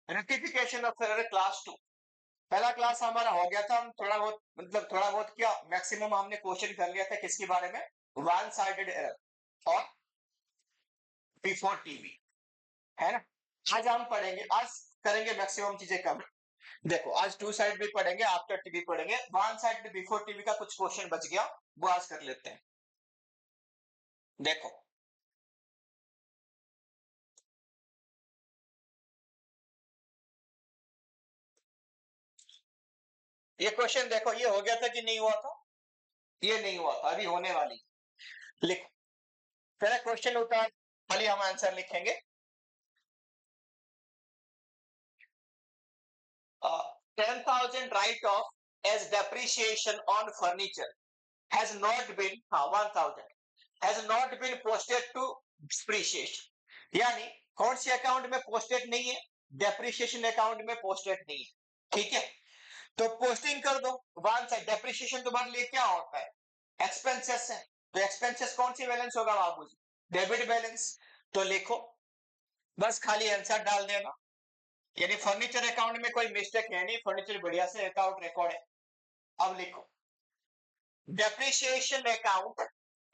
Rectification of error class 2। पहला class हमारा हो गया था, हम थोड़ा बहुत मतलब थोड़ा बहुत क्या मैक्सिमम हमने क्वेश्चन कर लिया था किसके बारे में, वन साइडेड एरर और बिफोर टीवी, है ना। आज हम पढ़ेंगे, आज करेंगे मैक्सिमम चीजें कम। देखो आज टू साइड भी पढ़ेंगे, आफ्टर टीवी पढ़ेंगे, वन साइड बिफोर टीवी का कुछ क्वेश्चन बच गया, वो आज कर लेते हैं। देखो ये क्वेश्चन देखो, ये हो गया था कि नहीं हुआ था, ये नहीं हुआ था, अभी होने वाली। लिखो पहला क्वेश्चन उतार, खाली हम आंसर लिखेंगे। 10,000 write off as depreciation on furniture has not been 1,000 has not been posted to depreciation, यानी कौन सी अकाउंट में पोस्टेड नहीं है, डेप्रिसिएशन अकाउंट में पोस्टेड नहीं है, ठीक है। तो पोस्टिंग कर दो वन साइड, डेप्रिसिएशन तुम्हारे लिए क्या होता है, एक्सपेंसेस है, तो एक्सपेंसेस कौन सी बैलेंस होगा बाबू जी, डेबिट बैलेंस। तो लिखो बस खाली आंसर डाल देना, यानी फर्नीचर अकाउंट में कोई मिस्टेक है नहीं, फर्नीचर बढ़िया से अकाउंट रिकॉर्ड है। अब लिखो डेप्रिसिएशन अकाउंट,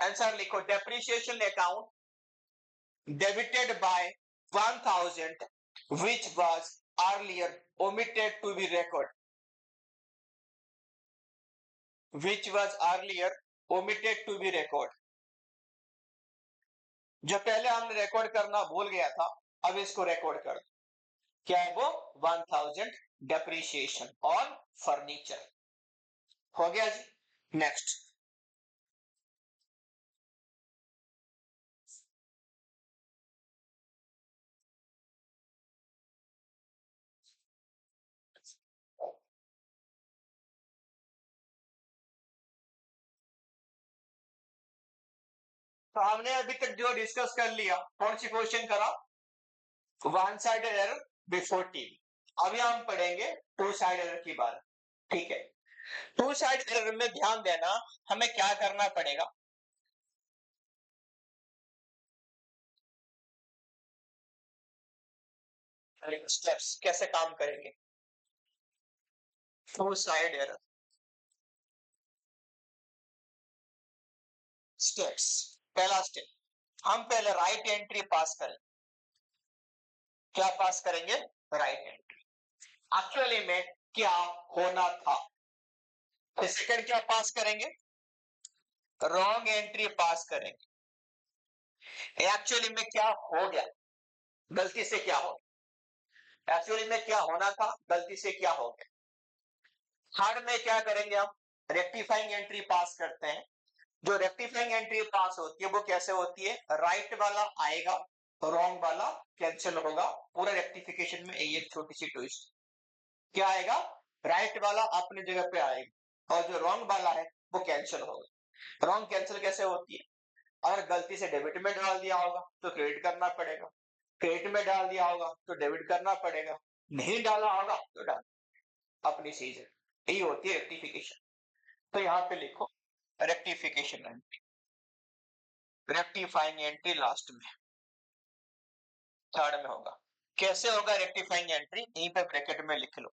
आंसर लिखो depreciation account debited bye 1,000 which was earlier omitted to be record, which was earlier omitted to be record, जो पहले हमने रिकॉर्ड करना भूल गया था, अब इसको रिकॉर्ड कर, क्या है वो 1,000 डेप्रिसिएशन ऑन फर्नीचर। हो गया जी। नेक्स्ट तो हमने अभी तक जो डिस्कस कर लिया, कौन सी क्वेश्चन करा, one sided error before TV. अभी हम पढ़ेंगे टू साइड एरर की बात, ठीक है। टू साइड एरर में ध्यान देना, हमें क्या करना पड़ेगा, स्टेप्स कैसे काम करेंगे। टू साइड एरर स्टेप्स, पहला स्टेप, हम पहले राइट एंट्री पास करें। क्या पास करेंगे, राइट एंट्री, एक्चुअली में क्या होना था। फिर सेकंड क्या पास करेंगे, रॉन्ग एंट्री पास करेंगे, एक्चुअली में क्या हो गया, गलती से क्या हो, एक्चुअली में क्या होना था, गलती से क्या हो गया। थर्ड में क्या करेंगे, हम रेक्टिफाइंग एंट्री पास करते हैं। जो रेक्टिफाइंग एंट्री पास होती है वो कैसे होती है, राइट वाला आएगा, रॉन्ग वाला कैंसिल होगा। पूरा रेक्टिफिकेशन में एक छोटी सी ट्विस्ट, क्या आएगा, राइट वाला अपनी जगह पे आएगा और जो रॉन्ग वाला है वो कैंसिल होगा। रॉन्ग कैंसिल कैसे होती है, अगर गलती से डेबिट में डाल दिया होगा तो क्रेडिट करना पड़ेगा, क्रेडिट में डाल दिया होगा तो डेबिट करना पड़ेगा, नहीं डाला होगा तो डाल, अपनी चीज है, यही होती है रेक्टिफिकेशन। तो यहाँ पे लिखो rectification entry, rectifying entry last में, थर्ड में होगा। कैसे होगा रेक्टिफाइंग एंट्री, यहीं पे ब्रैकेट में लिख लो,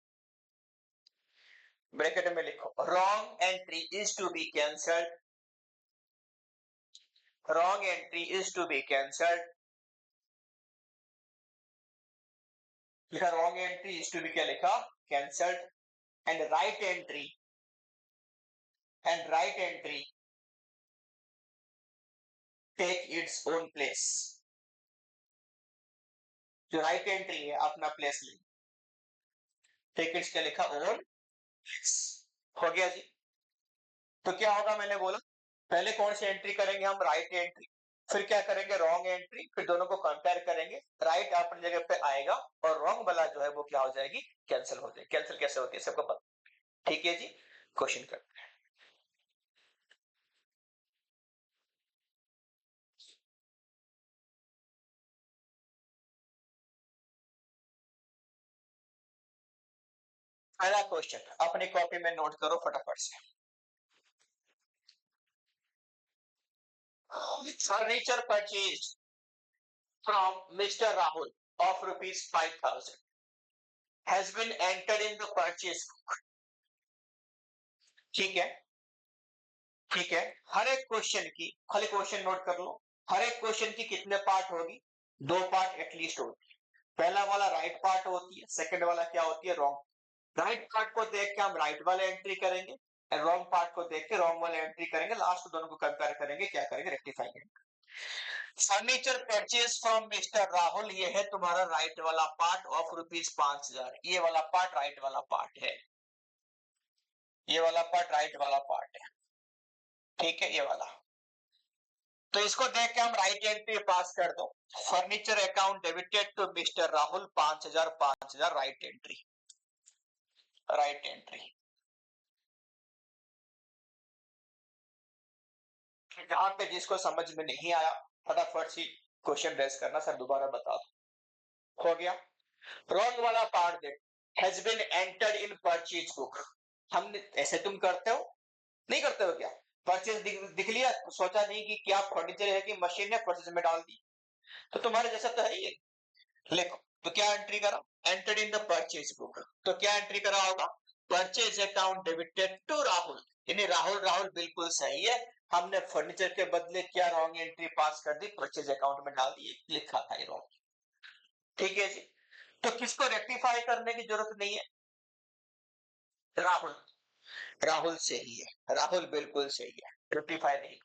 ब्रैकेट में लिखो wrong entry is to be cancelled, wrong entry is to be cancelled, लिखा wrong entry is to be क्या लिखा, cancelled, and right entry take its own place, जो राइट एंट्री है अपना प्लेस ले, टेक इट्स क्या लिखा, ओन प्लेस। हो गया जी। तो क्या होगा, मैंने बोला पहले कौन सी एंट्री करेंगे हम, राइट एंट्री, फिर क्या करेंगे, रॉन्ग एंट्री, फिर दोनों को कंपेयर करेंगे, राइट अपनी जगह पे आएगा और रॉन्ग वाला जो है वो क्या हो जाएगी, कैंसिल हो जाएगी। कैंसिल कैसे होती है सबको पता, ठीक है जी। क्वेश्चन कर, पहला क्वेश्चन अपनी कॉपी में नोट करो फटाफट से। Furniture purchase from mister Rahul of rupees 5,000, has been entered in the purchase book. ठीक है, ठीक है। हर एक क्वेश्चन की, खाली क्वेश्चन नोट कर लो, हर एक क्वेश्चन की कितने पार्ट होगी? 2 पार्ट एटलीस्ट होगी। पहला वाला राइट पार्ट होती है, सेकंड वाला क्या होती है? रॉन्ग। राइट पार्ट को देख के हम राइट वाले एंट्री करेंगे, रॉन्ग पार्ट को देख के रॉन्ग वाले एंट्री करेंगे, लास्ट दोनों को कंपेयर करेंगे, क्या करेंगे? रेक्टिफाई करेंगे। Furniture purchase from mister Rahul, ये है तुम्हारा राइट वाला पार्ट ऑफ ₹5,000। ये वाला पार्ट राइट वाला पार्ट है, ये वाला पार्ट राइट वाला पार्ट है, ठीक है, ये वाला। तो इसको देख के हम राइट एंट्री पास कर दो। Furniture account debited to mister Rahul 5,000 5,000, right entry, right entry. जहां पे जिसको समझ में नहीं आया फटाफट से क्वेश्चन रेज करना, सर दोबारा बता दो। हो गया। रॉन्ग वाला पार्ट देख, has been entered in purchase book. हमने ऐसे तुम करते हो, नहीं करते हो क्या? परचेज दिख लिया, सोचा नहीं कि क्या फर्नीचर है कि मशीन है, परचेज में डाल दी। तो तुम्हारे जैसा तो है ही। लिखो, तो क्या एंट्री करा? Entered in the purchase book. तो क्या एंट्री करा होगा? Purchase account debited to Rahul, यानी राहुल राहुल बिल्कुल सही है। हमने फर्नीचर के बदले क्या रॉन्ग एंट्री पास कर दी? परचेज अकाउंट में डाल दी, लिखा था ये रॉन्ग। ठीक है जी। तो किसको रेक्टिफाई करने की जरूरत नहीं है? राहुल, राहुल सही है, राहुल बिल्कुल सही है, रेक्टिफाई नहीं।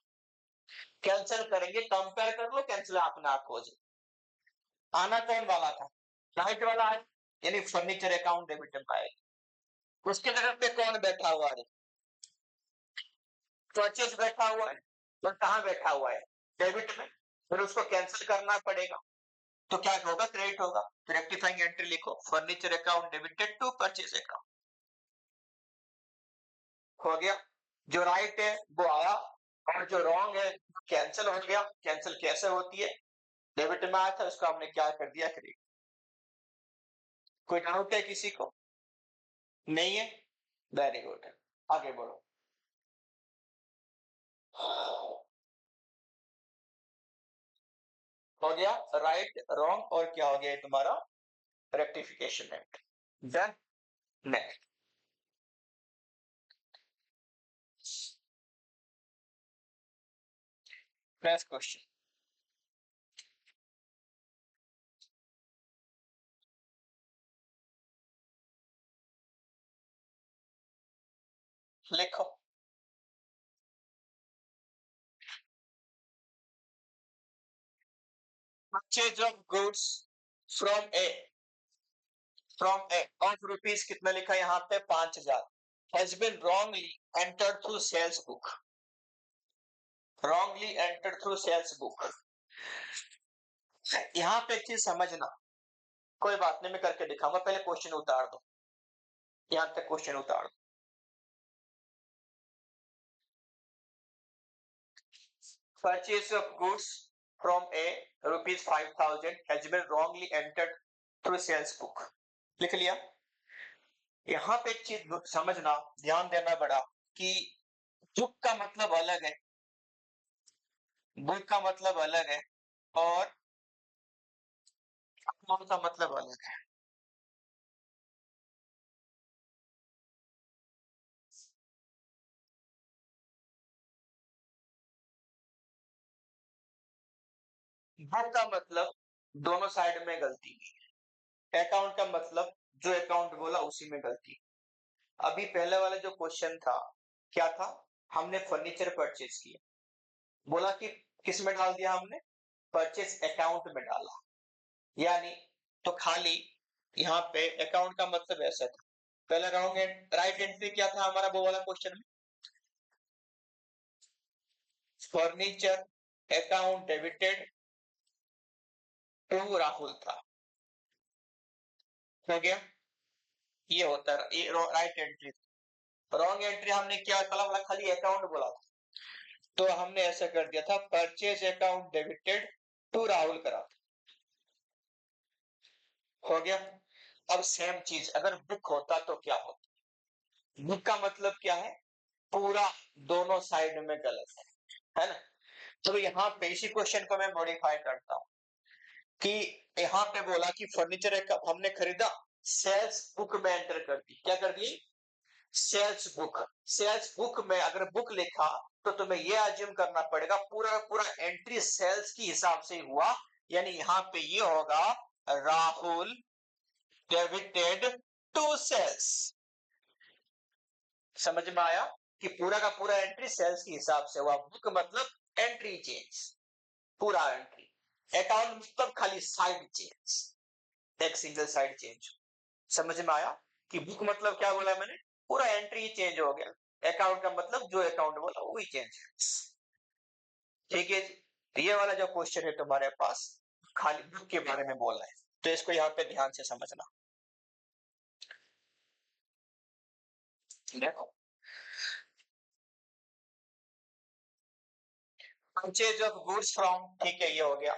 कैंसिल करेंगे, कंपेयर कर लो, कैंसिल अपना आप हो जाए। आना कौन वाला था? राइट वाला है, यानी फर्नीचर अकाउंट डेबिट में आएगा। उसके जगह पे कौन बैठा हुआ है? परचेज बैठा हुआ है। तो कहां बैठा हुआ है? डेबिट में। फिर उसको कैंसिल करना पड़ेगा, तो क्या होगा? क्रेडिट होगा। तो रेक्टिफाइंग एंट्री लिखो, furniture account debited to purchase account. हो गया। जो राइट है वो आया, और जो रॉन्ग है कैंसिल हो गया। कैंसिल कैसे होती है? डेबिट में आया था, उसको हमने क्या कर दिया? क्रेडिट। कोई डाउट है किसी को? नहीं है? वेरी गुड, आगे बढ़ो। हो गया राइट रॉन्ग, और क्या हो गया तुम्हारा? Rectification entry. Done. Next, next question लिखो। Purchase of goods from A, from A of rupees कितना लिखा है यहाँ पे? 5,000। Has been wrongly entered through sales book, wrongly entered through sales book. यहाँ पे एक चीज समझना, कोई बात नहीं, मैं करके दिखाऊंगा, पहले क्वेश्चन उतार दो, यहाँ तक क्वेश्चन उतार दो। Purchase of goods from A ₹5,000 has been wrongly entered through sales book। लिख लिया। यहाँ पे एक चीज समझना, ध्यान देना बड़ा, कि बुक का मतलब अलग है, बुक का मतलब अलग है, और अकाउंट का मतलब अलग है। बुक का मतलब दोनों साइड में गलती है, अकाउंट का मतलब जो अकाउंट बोला उसी में गलती। अभी पहले वाला जो क्वेश्चन था, क्या था? हमने फर्नीचर परचेज किया, बोला कि किस में डाल दिया हमने? परचेज अकाउंट में डाला, यानी तो खाली यहाँ पे अकाउंट का मतलब ऐसा था। पहला रॉन्ग एंड राइट एंट्री क्या था हमारा वो वाला क्वेश्चन में? Furniture account debited to Rahul था। हो गया, ये होता है, ये राइट एंट्री। रॉन्ग एंट्री हमने क्या बोला? खाली अकाउंट बोला था, तो हमने ऐसा कर दिया था, purchase account debited to Rahul करा था। हो गया। अब सेम चीज अगर बुक होता तो क्या होता? बुक का मतलब क्या है? पूरा दोनों साइड में गलत है ना? तो यहाँ पे इसी क्वेश्चन को मैं मॉडिफाई करता हूँ, कि यहाँ पे बोला कि फर्नीचर हमने खरीदा, सेल्स बुक में एंटर कर दी। क्या कर दी? Sales book. सेल्स बुक में अगर बुक लिखा तो तुम्हें यह अज्यूम करना पड़ेगा पूरा पूरा एंट्री सेल्स की हिसाब से हुआ, यानी यहां पे ये होगा राहुल डेबिटेड टू सेल्स। समझ में आया कि पूरा का पूरा एंट्री सेल्स के हिसाब से हुआ। बुक मतलब एंट्री चेंज, पूरा एंट्री। अकाउंट मतलब खाली साइड चेंज, एक सिंगल साइड चेंज। समझ में आया कि बुक मतलब क्या बोला मैंने? पूरा एंट्री चेंज हो गया। अकाउंट का मतलब जो अकाउंट बोला वही चेंज। ठीक है जी। ये वाला जो क्वेश्चन है तुम्हारे पास खाली बुक के बारे में बोल रहा है, तो इसको यहाँ पे ध्यान से समझना। देखो, परचेज ऑफ गुड्स फ्रॉम, ठीक है ये हो गया।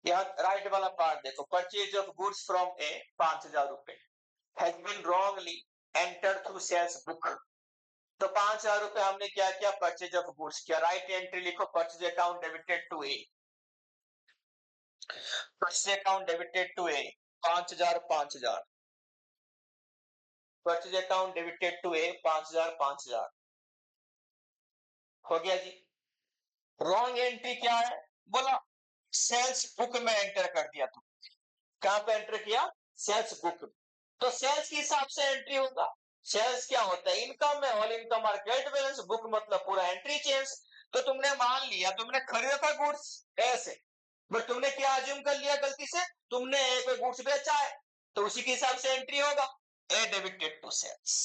यहाँ राइट वाला पार्ट देखो, purchase of goods from A 5,000 रुपए has been wrongly enter through sales book. तो 5,000 रुपए हमने क्या किया? परचेज ऑफ गुड्स किया। राइट एंट्री लिखो, purchase account debited to A. Purchase account debited to A 5,000 5,000। Purchase account debited to A 5,000 5,000 हो गया जी। रॉन्ग एंट्री क्या है? बोला सेल्स बुक में एंटर कर दिया। तुम कहां पे एंटर किया? Sales book. तो सेल्स के हिसाब से एंट्री होगा। सेल्स क्या होता है? इनकम है, ऑल इनकम और क्रेडिट बैलेंस। बुक मतलब पूरा एंट्री चेंज। तो तुमने मान लिया तुमने खरीदा था गुड्स ऐसे, बट तुमने क्या अज्यूम कर लिया गलती से? तुमने कोई गुड्स बेचा है, तो उसी के हिसाब से एंट्री होगा। A debited to sales.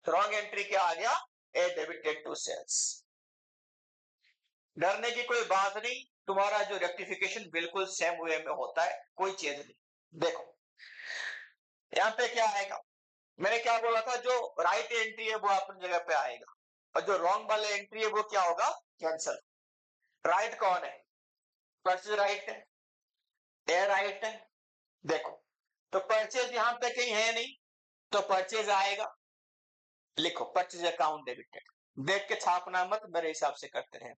Wrong entry क्या आ गया? A debited to sales. डरने की कोई बात नहीं, तुम्हारा जो रेक्टिफिकेशन बिल्कुल सेम वे में होता है, कोई चेंज नहीं। देखो यहां पे क्या आएगा? मैंने क्या बोला था? जो राइट एंट्री है वो अपनी जगह पे आएगा, और जो रॉन्ग वाले एंट्री है वो क्या होगा? कैंसल। राइट कौन है? परचेज राइट है, ए राइट है। देखो, तो परचेज यहां पे कहीं है नहीं, तो परचेज आएगा। लिखो परचेज अकाउंट डेबिटेड। देख के छापना मत, मेरे हिसाब से करते रहे।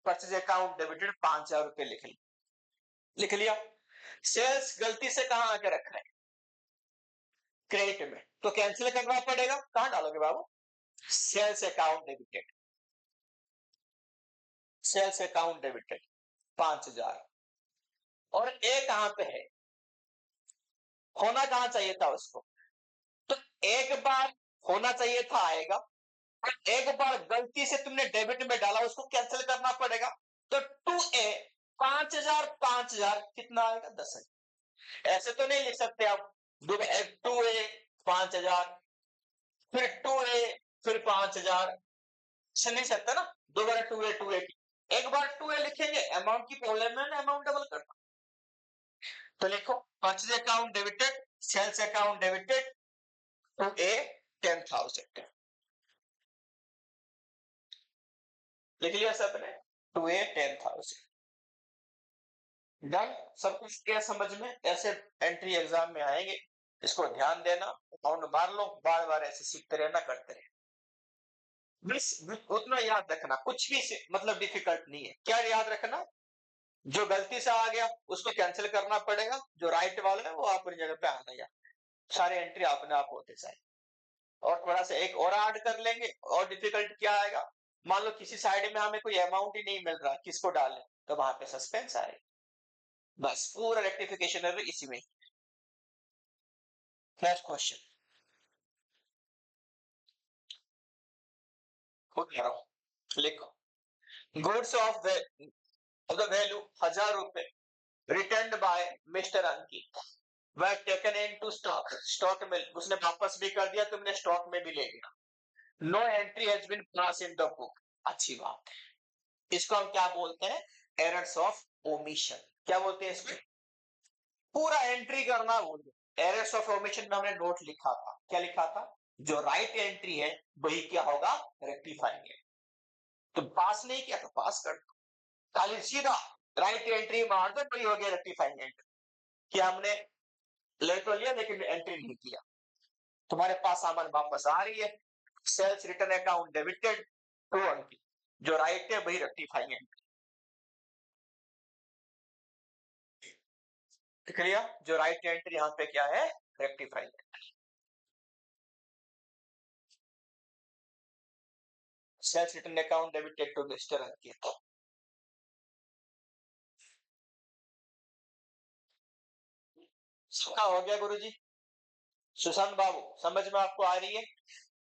परचेज अकाउंट डेबिटेड 5,000 रुपए लिख लिया। सेल्स गलती से कहां आके रख रहे हैं? क्रेडिट में, तो कैंसिल करना पड़ेगा। कहां डालोगे बाबू? Sales account debited. Sales account debited 5,000। और ए कहां पे है? होना कहां चाहिए था उसको? तो एक बार होना चाहिए था आएगा, और एक बार गलती से तुमने डेबिट में डाला, उसको कैंसिल करना पड़ेगा। तो 2A 5,000 5,000 कितना आएगा? 10,000। ऐसे तो नहीं लिख सकते आप 2A 5,000 फिर 2A फिर 5,000, नहीं सकता ना। दो बार 2A की, एक बार 2A लिखेंगे, अमाउंट की प्रॉब्लम है ना, अमाउंट डबल करना। तो लिखो purchase account debited, sales account debited, 2A 10,000 लिख लिया सबने। 2A 10,000 done. सब कुछ क्या समझ में? ऐसे एंट्री एग्जाम में आएंगे, इसको ध्यान देना, अकाउंट मार लो, बार बार ऐसे सीखते रहना, करते रहना। बस उतना याद रखना, कुछ भी मतलब डिफिकल्ट नहीं है। क्या याद रखना? जो गलती से आ गया उसको कैंसिल करना पड़ेगा, जो राइट वाला है वो अपनी जगह पे आना। या सारे एंट्री अपने आप होते जाए। और थोड़ा सा एक और ऐड कर लेंगे। और डिफिकल्ट क्या आएगा? मान लो किसी साइड में हमें कोई अमाउंट ही नहीं मिल रहा, किसको डालें? तो वहां पे सस्पेंस आएगा। बस पूरा रेक्टिफिकेशन है इसी में। नेक्स्ट क्वेश्चन खुद कह रहा हूं, लिखो। गुड्स ऑफ द वैल्यू 1,000 रुपए रिटर्न बाय मिस्टर अंकित वह taken into stock. Stock में उसने वापस भी कर दिया, तुमने स्टॉक में भी ले लिया। No entry has been pass in the book. अच्छी बात है। इसको हम क्या बोलते हैं? Errors of omission. क्या बोलते हैं इसको? पूरा एंट्री करना भूल गए। एरर्स ऑफ ओमिशन में हमने नोट लिखा था। क्या लिखा था? जो राइट एंट्री है वही क्या होगा? रेक्टिफाइंग है। तो पास नहीं किया तो पास कर दो, खाली सीधा राइट एंट्री मार दो, वही हो गया रेक्टिफाइंग एंट्री। क्या हमने ले तो लिया लेकिन एंट्री नहीं किया। तुम्हारे पास सामान वापस आ रही है। Sales return account debited to Ankit, जो राइट है वही रेक्टिफाइंग एंट्री। लिख लिया। जो राइट एंट्री यहाँ पे क्या है? Rectify. Sales return account debited to mister Ankit. सबका हो गया गुरुजी? सुशांत बाबू समझ में आपको आ रही है?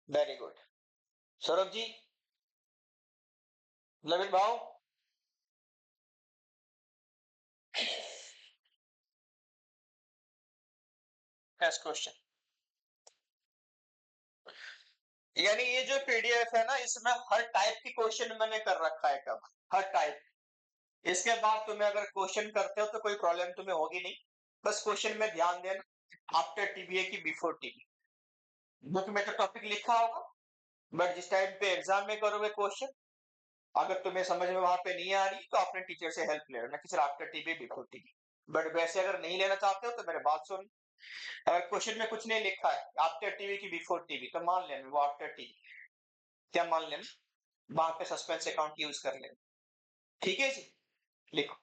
Very good. सौरभ जी, नवीन भाव, नेक्स्ट क्वेश्चन। यानी ये जो पीडीएफ है ना, इसमें हर टाइप की क्वेश्चन मैंने कर रखा है। कब? हर टाइप। इसके बाद तुम्हें अगर क्वेश्चन करते हो तो कोई प्रॉब्लम तुम्हें होगी नहीं। बस क्वेश्चन में ध्यान देना, आफ्टर टीबीए की बिफोर टीबी। बुक में तो टॉपिक लिखा होगा, बट जिस टाइम पे एग्जाम में करोगे क्वेश्चन, अगर तुम्हें समझ में वहां पे नहीं आ रही तो अपने टीचर से हेल्प ले लेना कि sir after TB before TB. But वैसे अगर नहीं लेना चाहते हो तो मेरे बात सुन, अगर क्वेश्चन में कुछ नहीं लिखा है आफ्टर टीबी की बिफोर टीबी, तो मान लेना वो आफ्टर टीबी। क्या मान लेना? वहां पे सस्पेंस अकाउंट यूज कर लेना। ठीक है जी, लिखो।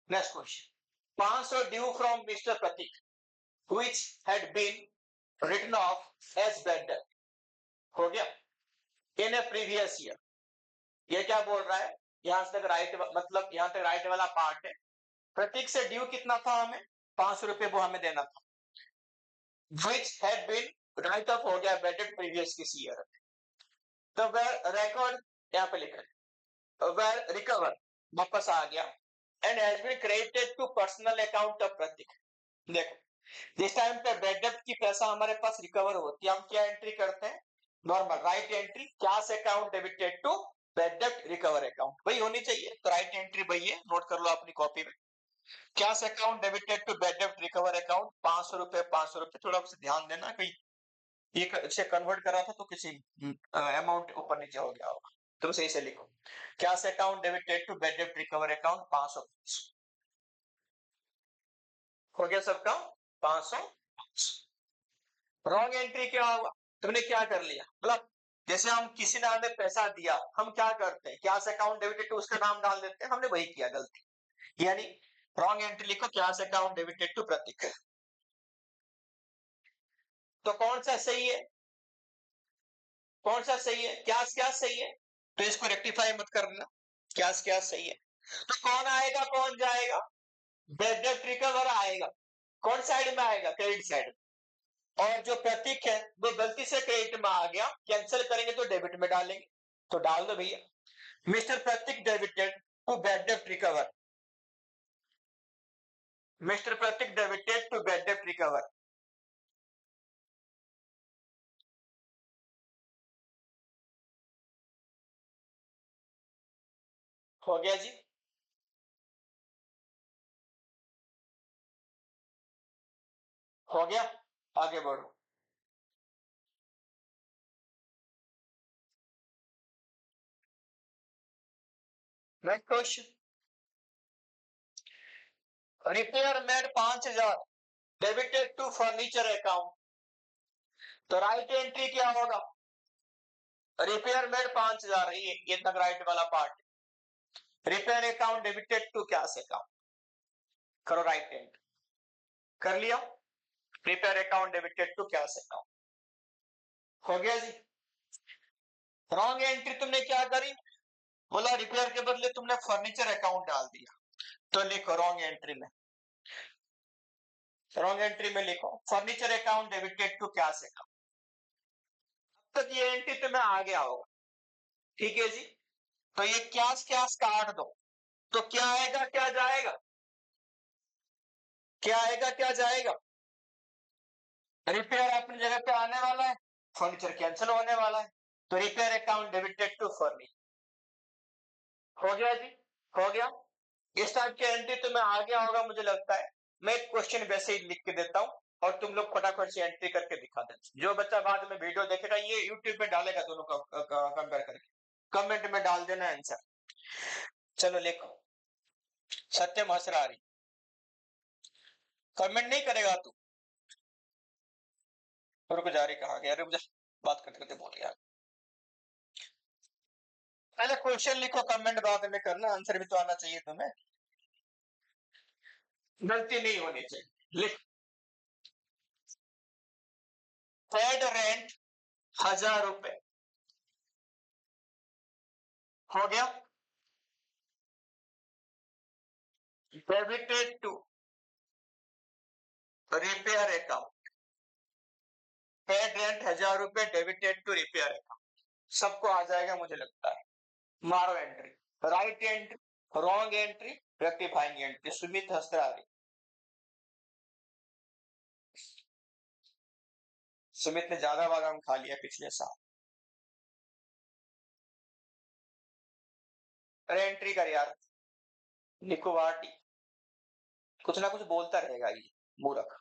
Next question. 500 due from mister Prateek which had been written off as bad debt। हो गया? in a previous year। ये क्या बोल रहा है? यहां तक राइट, मतलब यहां तक राइट वाला पार्ट है। प्रतीक से ड्यू कितना था हमें? 500 रुपए वो हमें देना था। which had been right of हो गया bad debt previous किस ईयर। तो where record यहां पे लिखा है where recover वापस आ गया and has been credited to personal account of प्रतीक। देखो, जिस टाइम पे बैड डेब्ट की पैसा हमारे पास रिकवर होती है, हम क्या एंट्री करते हैं? Normal right entry, cash account debited to bad डेब्ट रिकवर अकाउंट, वही होनी चाहिए। तो राइट एंट्री वही है, नोट कर लो अपनी कॉपी में। Cash account debited to bad डेब्ट रिकवर अकाउंट 500 रुपए 500 रुपए। थोड़ा सा ध्यान देना, कहीं ये से कन्वर्ट करा था तो किसी अमाउंट ऊपर नीचे हो गया होगा, तुम सही से लिखो। Cash account debited to bad डेब्ट रिकवर अकाउंट 500 हो गया सबका 500। रॉन्ग एंट्री क्या होगा? तुमने क्या कर लिया, मतलब जैसे हम किसी ने हमें पैसा दिया, हम क्या करते हैं, कैश अकाउंट डेबिटेड टू उसका नाम डाल देते हैं, हमने वही किया गलती। यानी रॉन्ग एंट्री लिखो, कैश अकाउंट डेबिटेड टू प्रतीक। तो कौन सा सही है? कौन सा सही है? कैश क्या सही है, तो इसको रेक्टिफाई मत करना। कैश क्या सही है। तो कौन आएगा कौन जाएगा? बैड डेब्ट रिकवर आएगा। कौन साइड में आएगा? Credit side. और जो प्रतीक है वो गलती से क्रेडिट में आ गया, कैंसिल करेंगे तो डेबिट में डालेंगे, तो डाल दो भैया mister Prateek debited to bad डेब्ट recover. Mister Prateek debited to bad डेब्ट रिकवर। हो गया जी? हो गया? आगे बढ़ो। Next question. Repair made 5000 debited to furniture account. तो राइट एंट्री क्या होगा? रिपेयर मेड 5000, ये तक राइट वाला part. Repair account debited to cash account, करो राइट एंट्री। कर लिया? Repair account debited to cash account. हो गया जी? रॉन्ग एंट्री तुमने क्या करी? बोला रिपेयर के बदले तुमने फर्नीचर अकाउंट डाल दिया, तो लिखो रॉन्ग एंट्री में, रॉन्ग एंट्री में लिखो furniture account debited to cash account. अब तक ये एंट्री तुम्हें आ गया होगा, ठीक है जी। तो ये कैश कैश काट दो, तो क्या आएगा क्या जाएगा? क्या आएगा क्या जाएगा? रिपेयर अपनी जगह पे आने वाला है, फर्नीचर कैंसिल होने वाला है, तो repair account debited to furniture. हो गया जी? हो गया? इस टाइप की एंट्री तुम्हें आ गया होगा मुझे लगता है। मैं क्वेश्चन वैसे ही लिख के देता हूं और तुम लोग फटाफट से एंट्री करके दिखा देना। जो बच्चा बाद में वीडियो देखेगा ये यूट्यूब पे डालेगा, दोनों का कंपेयर करके कमेंट में डाल देना आंसर। चलो लिखो। सत्यम हंस रहा रही, कमेंट नहीं करेगा तू? रुक जा रही, कहा गया? रुक जा, बात करते करते बोल गया। पहले क्वेश्चन लिखो, कमेंट बाद में करना, आंसर भी तो आना चाहिए तुम्हें, गलती नहीं होनी चाहिए। लिख पेड रेंट 1000 रुपए हो गया, debited to repair account, paid rent 1000 रुपए डेबिटेड टू रिपेयर अकाउंट, सबको आ जाएगा मुझे लगता है। मारो entry, right entry, wrong entry, rectifying entry, Sumit हस्तरारी। सुमित ने ज्यादा बादाम खा लिया पिछले साल। अरे एंट्री कर यार, निकोबाटी, कुछ ना कुछ बोलता रहेगा ये मूर्ख।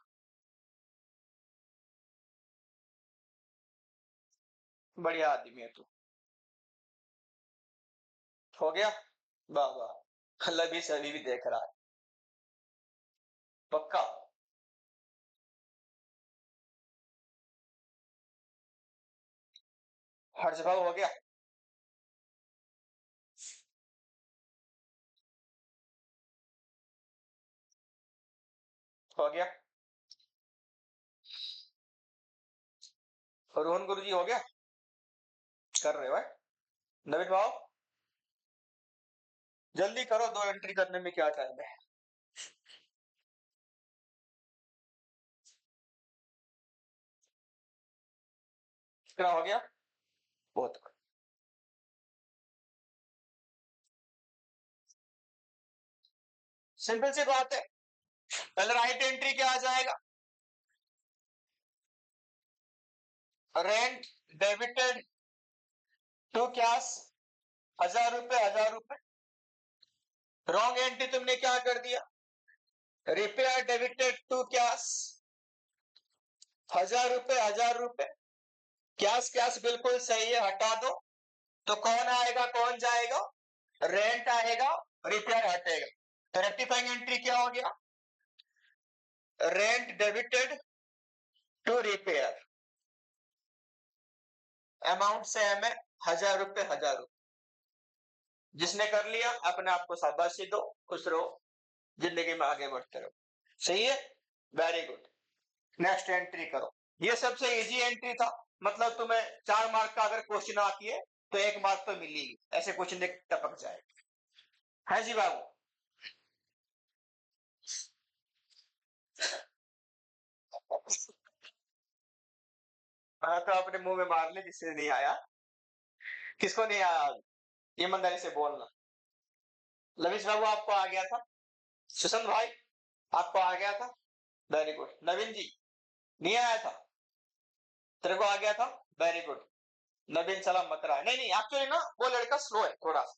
बढ़िया आदमी है तू। हो गया, वाह वाह, लबी से अभी भी देख रहा है, पक्का। हर्ष भाव हो गया, हो गया। रोहन गुरु जी हो गया, कर रहे हो है? नवीन भाव जल्दी करो, 2 एंट्री करने में क्या टाइम है। क्या हो गया, बहुत सिंपल सी बात है, पहले राइट एंट्री क्या आ जाएगा, रेंट डेबिटेड टू कैश 1000 रुपए 1000 रुपए। रॉन्ग एंट्री तुमने क्या कर दिया, रिपेयर डेबिटेड टू कैश 1000 रुपए 1000 रुपए। कैश कैश बिल्कुल सही है, हटा दो, तो कौन आएगा कौन जाएगा, रेंट आएगा, रिपेयर हटेगा। तो रेक्टिफाइंग एंट्री क्या हो गया, rent debited to repair, amount same है, 1000 रुपए 1000 रुपए। जिसने कर लिया अपने आप को शाबाशी दो, खुश रहो, जिंदगी में आगे बढ़ते रहो, सही है, वेरी गुड। नेक्स्ट एंट्री करो, ये सबसे इजी एंट्री था, मतलब तुम्हें 4 मार्क का अगर क्वेश्चन आती है तो 1 मार्क तो मिलेगी, ऐसे क्वेश्चन टपक जाए है जी बाबू। हाँ तो अपने मुंह में मार ले जिससे नहीं आया, किसको नहीं आया, ईमानदारी से बोलना। लविश बाबू आपको आ गया था, सुशांत भाई आपको आ गया था, वेरी गुड। नवीन जी नहीं आया था, तेरे को आ गया था, वेरी गुड। नवीन सलाम मत रहा है, नहीं नहीं एक्चुअली ना वो लड़का स्लो है थोड़ा सा,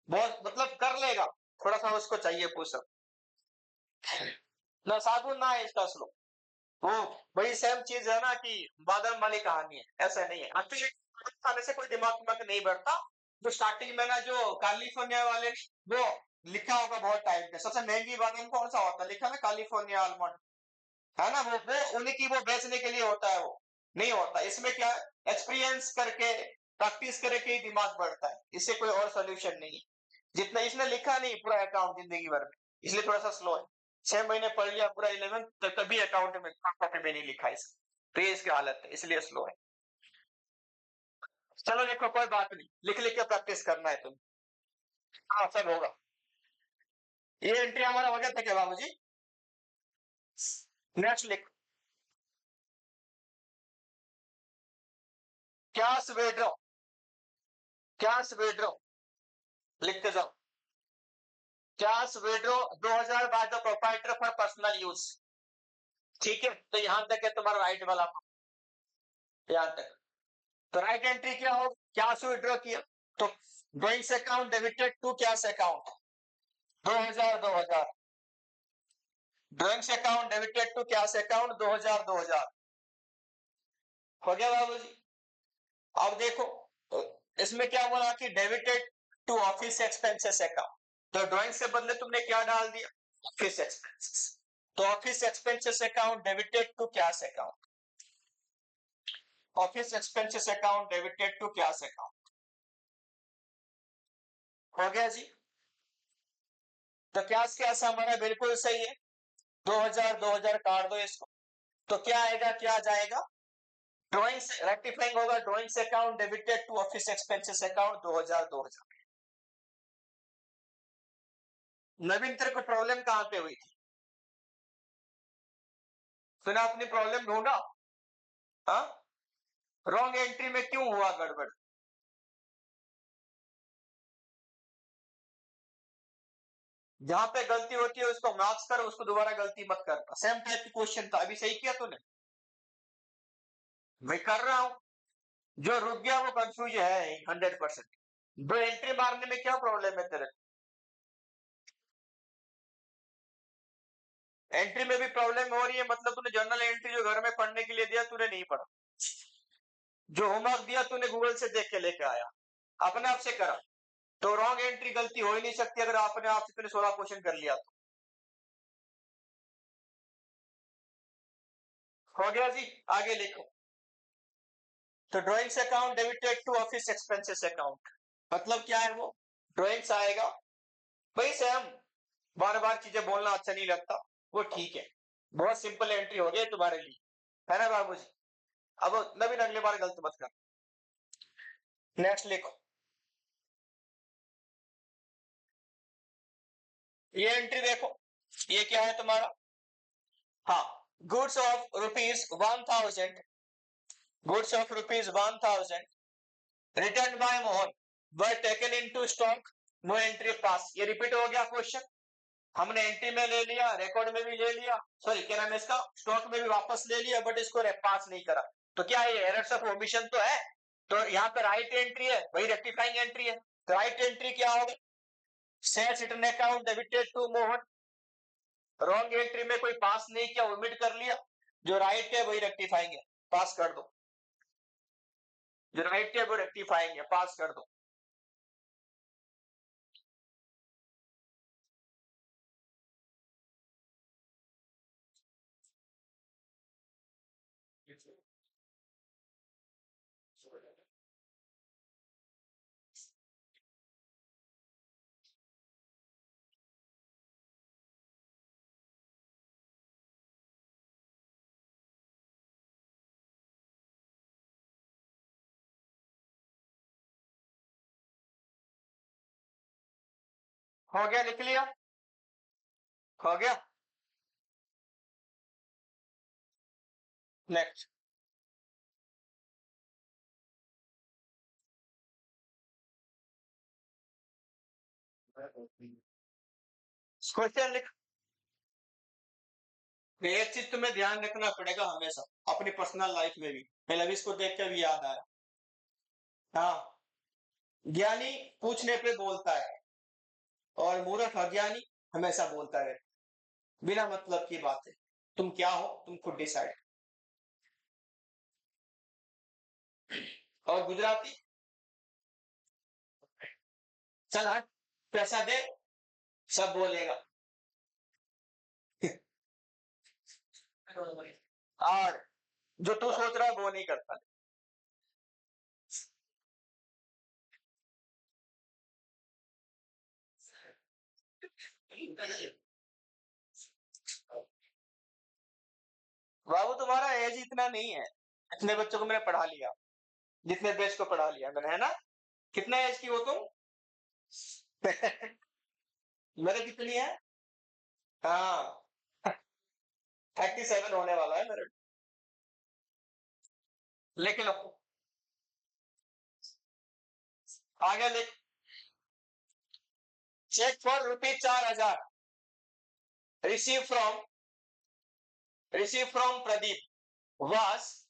बहुत मतलब कर लेगा, थोड़ा सा उसको चाहिए पुशअप, ना साबुन ना है इसका स्लो। वो वही सेम चीज है ना कि बादाम वाली कहानी है, ऐसा नहीं है एक्चुअली, खाने से कोई दिमाग में नहीं बढ़ता। जो स्टार्टिंग में ना जो कैलिफोर्निया वाले, वो लिखा होगा बहुत टाइम पे, सबसे महंगी बादाम कौन सा होता है, लिखा ना कैलिफोर्निया आलमंड, है ना, वो उन्हीं की वो बेचने के लिए होता है, वो नहीं होता। इसमें क्या है, एक्सपीरियंस करके प्रैक्टिस करके ही दिमाग बढ़ता है, इससे कोई और सोल्यूशन नहीं है। जितना इसने लिखा नहीं पूरा अकाउंट जिंदगी भर में, इसलिए थोड़ा सा स्लो है। 6 महीने पढ़ लिया पूरा 11 तो कभी अकाउंट में कॉपी में नहीं लिखा इसका, तो ये इसकी हालत है, इसलिए स्लो है। चलो देखो कोई बात नहीं, लिख लिख के प्रैक्टिस करना है तुम, हाँ सब होगा। ये एंट्री हमारा हो गया था क्या बाबू जी, नेक्स्ट लिख, कैश विड्रॉ, कैश विड्रॉ लिखते जाओ, cash withdraw 2000 by the proprietor for personal use, ठीक है, तो यहां तक है तुम्हारा राइट वाला, यहां तक। तो राइट एंट्री क्या हो, कैश विड्रॉ किया, तो drawings account debited to cash account 2000 2000, drawings account debited to cash account 2000 2000, हो गया बाबू जी। अब देखो तो इसमें क्या बोला कि debited to office expenses account, तो ड्रॉइंग से बदले तुमने क्या डाल दिया, ऑफिस एक्सपेंसेस, तो office expenses account debited to cash account, office expenses account debited to cash account, हो गया जी। तो कैश कैश हमारा बिल्कुल सही है, 2000 2000 काट दो इसको, तो क्या आएगा क्या जाएगा, ड्रॉइंग से रेक्टिफाइंग होगा, ड्रॉइंग से account debited to office expenses account 2000। Naveen तेरे को प्रॉब्लम कहां पे हुई थी? तूने अपनी प्रॉब्लम ढूंढा? हाँ, रॉन्ग एंट्री में क्यों हुआ गड़बड़? जहां पे गलती होती है उसको मार्क्स कर, उसको दोबारा गलती मत कर। सेम टाइप की क्वेश्चन था, अभी सही किया तूने? मैं कर रहा हूं। जो रुक गया वो कंफ्यूज है 100%। दो एंट्री मारने में क्या प्रॉब्लम है तेरे? एंट्री में भी प्रॉब्लम हो रही है, मतलब तूने जर्नल एंट्री जो घर में पढ़ने के लिए दिया तूने नहीं पढ़ा। जो होमवर्क दिया तूने गूगल से देख के लेके आया, अपने आप से करा। तो रॉन्ग एंट्री गलती हो ही नहीं सकती अगर अपने आप से तूने 16 क्वेश्चन कर लिया तो। हो गया जी, आगे लिखो। तो drawings account debited to office expenses account, मतलब क्या है वो? ड्रॉइंग्स आएगा भाई, सेम। बार बार चीजें बोलना अच्छा नहीं लगता, वो ठीक है। बहुत सिंपल एंट्री हो गई तुम्हारे लिए, है ना बाबूजी? अब नवीन अगली बार गलत मत कर। नेक्स्ट लिखो। ये एंट्री देखो, ये क्या है तुम्हारा? हाँ, goods of ₹1000, goods of ₹1000 return by Mohan were taken into stock, no entry pass. ये रिपीट हो गया क्वेश्चन। हमने एंट्री में ले लिया, रिकॉर्ड में भी ले लिया, सॉरी क्या नाम है इसका, स्टॉक में भी वापस ले लिया, बट इसको पास नहीं करा। तो क्या ये एरर्स ऑफ ओमिशन तो है? तो यहाँ पे राइट एंट्री है, वही रेक्टिफाइंग एंट्री है। तो राइट एंट्री क्या होगा? Sales return account debited to Mohan. Wrong entry में कोई पास नहीं किया, ओमिट कर लिया। जो राइट है वही रेक्टिफाइंग है, पास कर दो। जो राइट है वो रेक्टिफाइंग है, पास कर दो। हो गया, लिख लिया? हो गया। नेक्स्ट क्वेश्चन लिख। एक चीज तुम्हें ध्यान रखना पड़ेगा हमेशा, अपनी पर्सनल लाइफ में भी। पहले अभी इसको देख के भी याद आया। हाँ, ज्ञानी पूछने पे बोलता है और मूर्ख अज्ञानी हमेशा बोलता रहता है, बिना मतलब की बात है। तुम क्या हो तुम खुद डिसाइड। और गुजराती, चल हट, पैसा दे, सब बोलेगा। और जो तू सोच रहा है वो नहीं करता। बाबू तुम्हारा एज इतना नहीं है, इतने बच्चों को मैंने पढ़ा लिया, जितने बैच को पढ़ा लिया मैंने, है ना? कितने एज की हो तुम? मेरे कितनी है? हाँ, 37 होने वाला है मेरे। लिख लो, आगे लिख। Cheque for ₹4000 receive from Pradeep was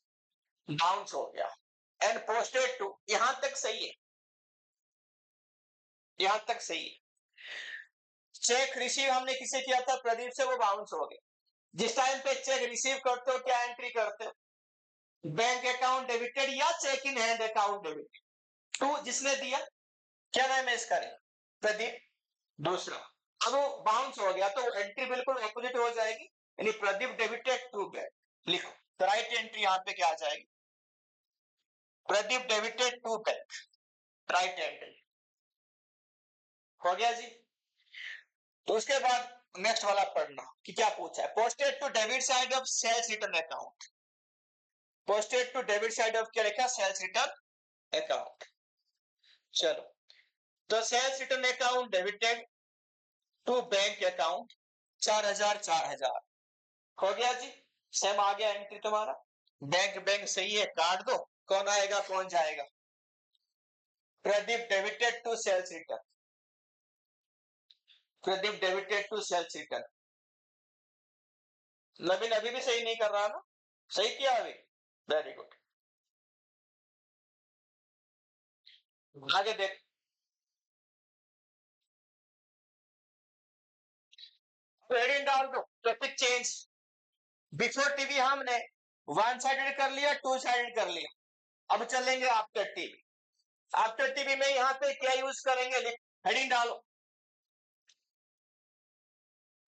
bounce हो गया एंड पोस्टेड टू। यहां तक सही है, यहां तक सही है। चेक रिसीव हमने किसे किया था? प्रदीप से, वो बाउंस हो गया। जिस टाइम पे चेक रिसीव करते हो क्या एंट्री करते हो? बैंक अकाउंट डेबिटेड या cheque in hand account debited. To जिसने दिया, क्या नाम है इसका? प्रदीप। दूसरा, अब वो बाउंस हो गया तो एंट्री बिल्कुल ऑपोजिट हो जाएगी, यानी प्रदीप डेबिटेड टू बैंक। लिखो, तो राइट एंट्री यहां पे क्या आ जाएगी? Pradeep debited to bank, right entry. हो गया जी। तो उसके बाद नेक्स्ट वाला पढ़ना कि क्या पूछा है। Posted to debit side of sales return account. Posted to debit side of क्या लिखा, सेल्स रिटर्न अकाउंट। चलो, तो sales return account debited to bank account 4000 हो गया जी। सेम आ गया एंट्री तुम्हारा। बैंक बैंक सही है, काट दो। कौन आएगा कौन जाएगा? Pradeep debited to sales return, Pradeep debited to sales return. Naveen अभी भी सही नहीं कर रहा ना? सही किया अभी, वेरी गुड। आगे देख, हेडिंग डाल दो, ट्रैफिक चेंज। बिफोर टीवी हमने वन साइडेड कर लिया, टू साइडेड कर लिया। अब चलेंगे आफ्टर टीवी। आफ्टर टीवी में यहां पे क्या यूज करेंगे, हेडिंग डालो,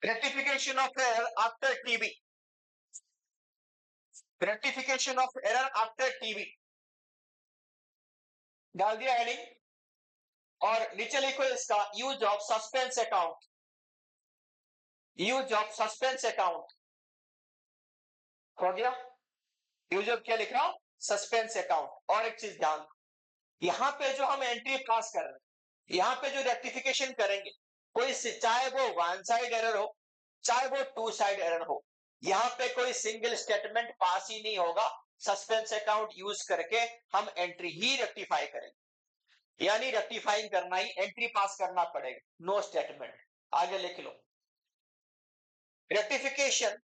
rectification of error after TV, rectification of error after TV डाल दिया हेडिंग। और नीचे लिखो इसका use of suspense account, use of suspense account हो गया। यूज ऑफ क्या लिख रहा हूं, सस्पेंस अकाउंट। और एक चीज ध्यान, यहां पे जो हम एंट्री पास कर रहे हैं, यहां पे जो रेक्टिफिकेशन करेंगे, कोई चाहे वो वन साइड एरर हो चाहे वो टू साइड एरर हो, यहां पे कोई सिंगल स्टेटमेंट पास ही नहीं होगा। सस्पेंस अकाउंट यूज करके हम एंट्री ही रेक्टिफाई करेंगे, यानी रेक्टिफाइंग करना ही, एंट्री पास करना पड़ेगा, नो स्टेटमेंट। आगे लिख लो, rectification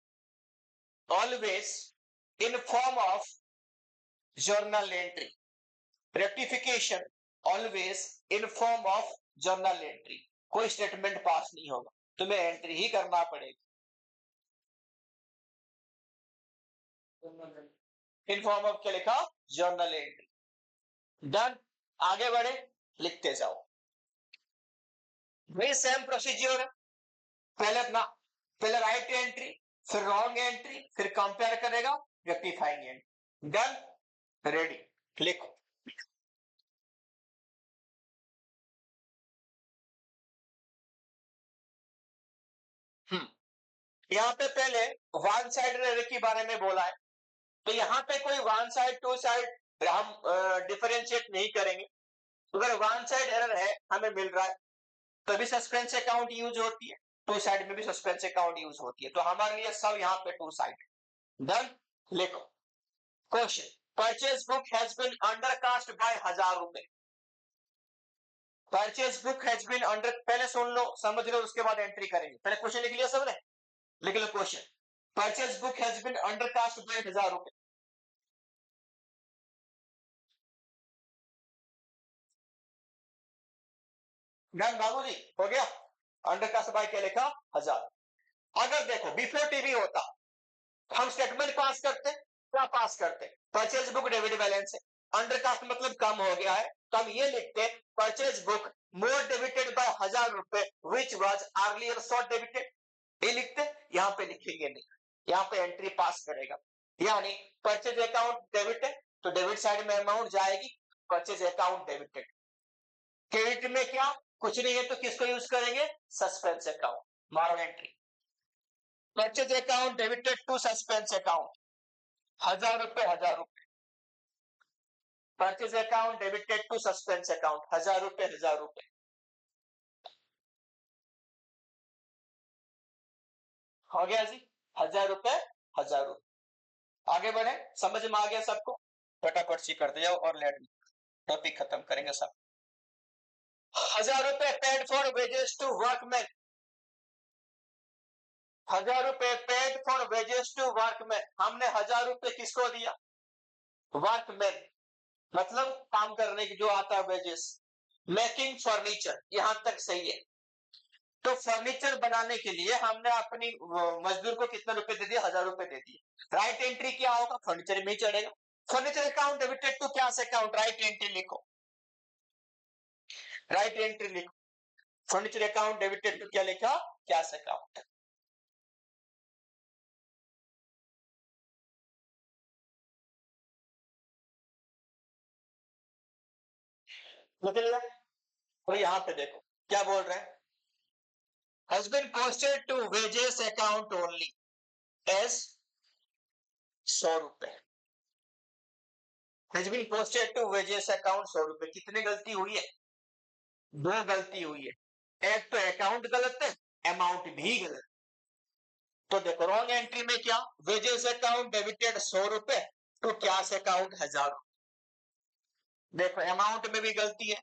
always in form of journal entry, rectification always in form of journal entry. कोई स्टेटमेंट पास नहीं होगा, तुम्हें एंट्री ही करना पड़ेगी इन फॉर्म ऑफ क्या लिखा, जर्नल एंट्री। डन, आगे बढ़े, लिखते जाओ। वही सेम प्रोसीजर है, पहले अपना, पहले राइट एंट्री, फिर रॉन्ग एंट्री, फिर कंपेयर करेगा, रेक्टिफाइंग एंट्री। डन, रेडी, लिखो। यहां पे पहले वन साइड एरर के बारे में बोला है, तो यहां पे कोई वन साइड टू साइड हम डिफरेंशिएट नहीं करेंगे। अगर वन साइड एरर है हमें मिल रहा है, तभी सस्पेंस अकाउंट यूज होती है, टू साइड में भी सस्पेंस अकाउंट यूज होती है, तो हमारे लिए सब यहाँ पे टू साइड। डन, लिखो question, purchase book has been undercast by 1000 रुपए। Purchase book has been under, पहले सुन लो समझ लो, उसके बाद एंट्री करेंगे। पहले क्वेश्चन लिख लिया सबने, लिख लो question, purchase book has been undercast by 1000 रुपए। डन बाबू जी, हो गया। अंडरकास्ट बाय क्या लिखा, 1000। अगर देखो बिफोर टीवी होता, हम स्टेटमेंट पास करते, क्या पास करते, परचेज बुक डेबिट बैलेंस है, अंडरकास्ट मतलब कम हो गया है, तो हम ये लिखते, purchase book more debited bye 1000 रुपए which was earlier short debited, ये लिखते। यहां पे लिखेंगे नहीं, यहां पे एंट्री पास करेगा, यानी परचेज अकाउंट डेबिट है तो डेबिट साइड में अमाउंट जाएगी, परचेज अकाउंट डेबिटेड। क्रेडिट में क्या, कुछ नहीं है, तो किसको यूज करेंगे, सस्पेंस अकाउंट, मारो एंट्री। Purchase account debited to suspense account, 1000 रुपए 1000 रुपए। Purchase account debited to suspense account, 1000 रुपए 1000 रुपए। हो गया जी, 1000 रुपए 1000 रुपए। आगे बढ़े, समझ में आ गया सबको? फटाफट सी करते जाओ और लेट टॉपिक खत्म करेंगे सब। 1000 रुपए paid for wages to workman, 1000 रुपए paid for wages to workman. हमने 1000 रुपए किसको दिया, वर्कमैन, मतलब काम करने की जो आता है वेजेस। मेकिंग फर्नीचर, यहां तक सही है। तो फर्नीचर बनाने के लिए हमने अपनी मजदूर को कितने रुपए दे दिए, 1000 रुपए दे दिए। राइट एंट्री क्या होगा, फर्नीचर में ही चढ़ेगा। फर्नीचर अकाउंट डेबिटेड टू क्या अकाउंट, राइट एंट्री लिखो, राइट एंट्री लिखो। फर्नीचर अकाउंट डेबिटेड टू क्या लिखा, क्या अकाउंट। लिख लिया। और यहां पे देखो क्या बोल रहे हैं, has been posted to wages account only as 100 रुपए। Has been posted to wages account 100 रुपए। कितनी गलती हुई है? 2 गलती हुई है। एक तो अकाउंट गलत है, अमाउंट भी गलत। तो देखो रॉन्ग एंट्री में क्या, वेजेस अकाउंट डेबिटेड 100 रुपए टू कैश अकाउंट 1000 रुपए। देखो अमाउंट में भी गलती है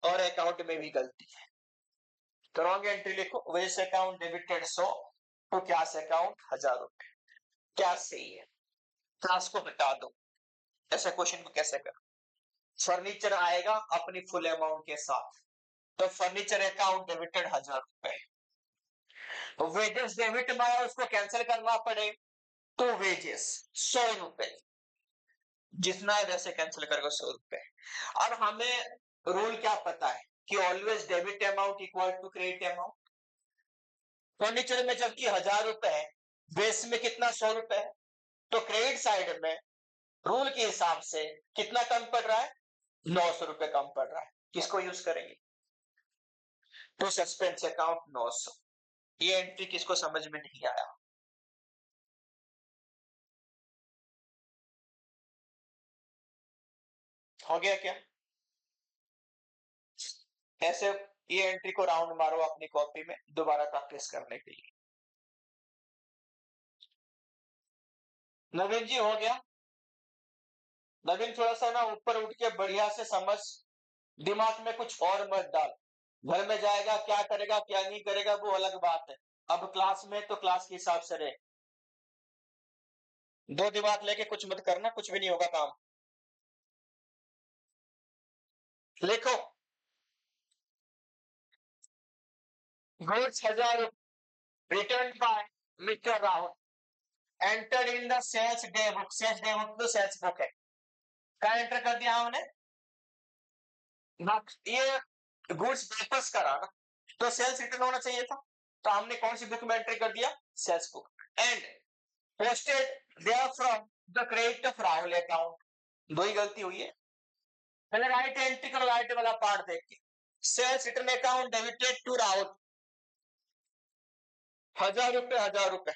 और अकाउंट में भी गलती है। तो रॉन्ग एंट्री लिखो, wages account debited 100 to cash account 1000 रुपए। क्या सही है? क्लास को हटा दो। ऐसे क्वेश्चन को कैसे करो? फर्नीचर आएगा अपनी फुल अमाउंट के साथ, तो फर्नीचर अकाउंट डेबिटेड 1000 रुपए। वेजेस डेबिट में आया, उसको कैंसिल करना पड़ेगा, तो वेजेस 100 रुपए, जितना है वैसे कैंसिल करेगा 100 रुपए। और हमें रूल क्या पता है कि always debit amount equal to credit amount. Furniture में जबकि 1000 रुपए है, बेस में कितना 100 रुपए है, तो क्रेडिट साइड में रूल के हिसाब से कितना कम पड़ रहा है? 900 रुपए कम पड़ रहा है। किसको यूज करेंगे? तो सस्पेंस अकाउंट 900। ये एंट्री किसको समझ में नहीं आया? हो गया क्या? ऐसे ये एंट्री को राउंड मारो अपनी कॉपी में दोबारा प्रैक्टिस करने के लिए। नवीन जी हो गया? नवीन थोड़ा सा ना ऊपर उठ के बढ़िया से समझ, दिमाग में कुछ और मत डाल। घर में जाएगा क्या करेगा क्या नहीं करेगा वो अलग बात है, अब क्लास में तो क्लास के हिसाब से रहे। दो दिमाग लेके कुछ मत करना, कुछ भी नहीं होगा काम। लिखो, goods 1000 return by mister Rahul enter in the sales day book. Sales day book तो सेल्स बुक है, क्या एंटर कर दिया हमने? ये गुड्स वापस करा ना, तो सेल्स रिटर्न होना चाहिए था, तो हमने कौन सी बुक में एंट्री कर दिया? Sales book. And posted there from the credit of Rahul account. दो ही गलती हुई है। पहले राइट एंट्री करो, राइट वाला पार्ट देख के। Sales return account debited to Rahul 1000 रुपए 1000 रुपए।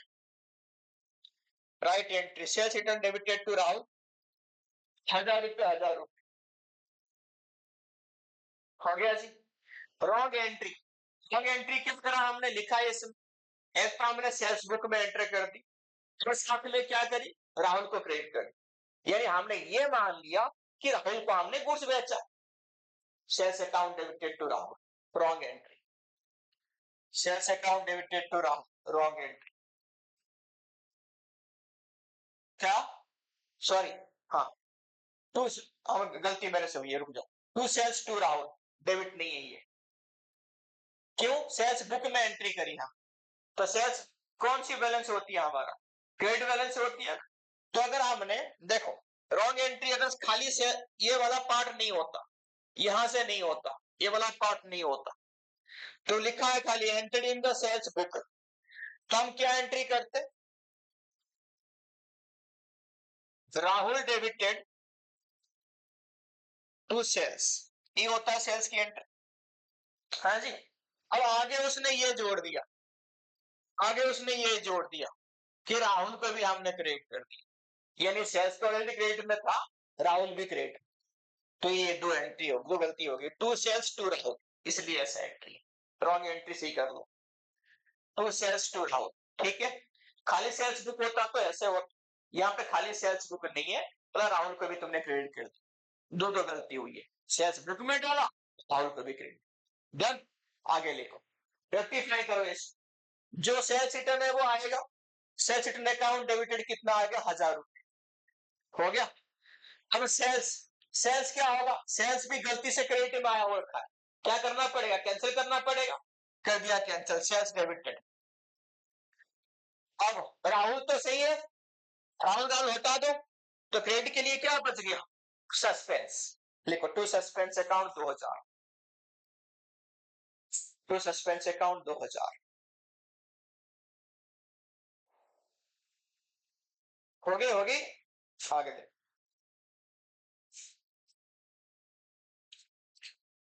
Right entry, sales return debited to Rahul 1000 रुपए 1000 रुपए। हो गया जी। रॉन्ग एंट्री, रॉन्ग एंट्री किस तरह हमने लिखा है इसमें? एक तो हमने सेल्स बुक में एंटर कर दी, तो साथ में क्या करी? राहुल को क्रेडिट कर दी। यानी हमने ये मान लिया कि राहुल को हमने गुड्स बेचा। Sales account debited to Rahul, wrong entry. Sales account debited to Rahul, wrong entry. क्या? सॉरी, हाँ, टू, गलती मेरे से हुई है, रुक जाओ। To sales to Rahul, debit नहीं है ये। क्यों? सेल्स बुक में एंट्री करी हम, तो सेल्स कौन सी बैलेंस होती है? हमारा क्रेडिट बैलेंस होती है। तो अगर हमने देखो रॉन्ग एंट्री, अगर खाली से ये वाला पार्ट नहीं होता, यहां से नहीं होता, ये वाला पार्ट नहीं होता, तो लिखा है खाली एंटेड इन द सेल्स बुक, तो हम क्या एंट्री करते? राहुल डेबिटेड टू सेल्स, ये होता है सेल्स की एंट्री। हाँ जी। अब आगे उसने ये जोड़ दिया, आगे उसने ये जोड़ दिया कि राहुल को भी हमने क्रेडिट कर दिया, यानी सेल्स तो ऑलरेडी क्रेडिट में था, राहुल भी क्रेडिट। तो ये दो एंट्री हो, दो गलती होगी। टू सेल्स टू राहुल, इसलिए ऐसा एंट्री। रॉन्ग एंट्री सही कर लो, टू सेल्स टू राहुल। ठीक है, खाली सेल्स बुक होता तो ऐसे होता, यहाँ पे खाली सेल्स बुक नहीं है, तो राहुल को भी तुमने क्रेडिट कर दिया। दो दो गलती हुई है, सेल्स बुक में डाला, राहुल को भी क्रेडिट। डन। आगे लिखो, रेक्टिफाई करो इस, जो सेल्स रिटर्न है वो आएगा। सेल्स रिटर्न अकाउंट डेबिटेड कितना आ गया? 1000 रुपए। हो गया। अब सेल्स, सेल्स क्या होगा? सेल्स भी गलती से क्रेडिट में आया हुआ रखा है, क्या करना पड़ेगा? कैंसिल करना पड़ेगा। कर दिया कैंसिल, सेल्स डेबिटेड। अब राहुल तो सही है, राहुल राहुल हटा दो, तो क्रेडिट के लिए क्या बच गया? सस्पेंस। लिखो, to suspense account 2000, to suspense account 2000। हो गई, हो गई। आगे देखो,